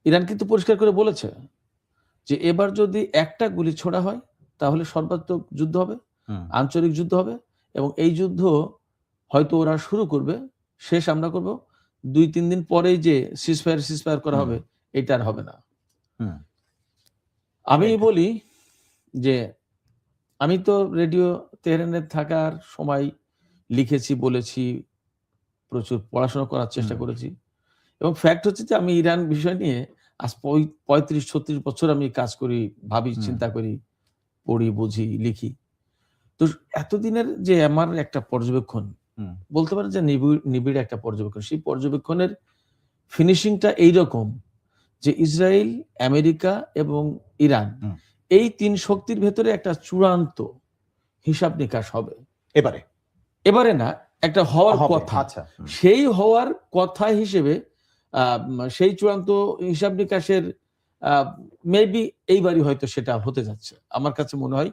Iran কিন্তু পরিষ্কার করে বলেছে যে এবার যদি একটা গুলি ছোড়া হয় তাহলে সর্বাত্মক যুদ্ধ হবে, আঞ্চলিক যুদ্ধ হবে, এবং এই যুদ্ধ হয়তো ওরা শুরু করবে, শেষ আমরা করব 2-3 দিন পরেই যে সিজফায়ার করা হবে, এটা আর হবে না। আমি বলি যে আমি তো রেডিও তেহরানে থাকার সময় লিখেছি, বলেছি, প্রচুর পড়াশোনা করার চেষ্টা করেছি, এবং ফ্যাক্ট হচ্ছে যে আমি ইরান বিষয় নিয়ে আজ 35-36 বছর আমি কাজ করি, ভাবি, চিন্তা করি, পড়ি, বুঝি, লিখি। তো এতদিনের যে আমার একটা পর্যবেক্ষণ, বলতে পারেন যে নিবিড় একটা পর্যবেক্ষণ, সেই পর্যবেক্ষণের ফিনিশিংটা এইরকম যে ইসরায়েল, আমেরিকা এবং ইরান, এই 3 শক্তির ভেতরে একটা চূড়ান্ত হিসাব নিকাশ হবে এবারে না, একটা হওয়ার কথা। সেই হওয়ার কথা হিসেবে সেই চূড়ান্ত হিসাব নিকাশের মেবি এইবারই হয়তো সেটা হতে যাচ্ছে। আমার কাছে মনে হয়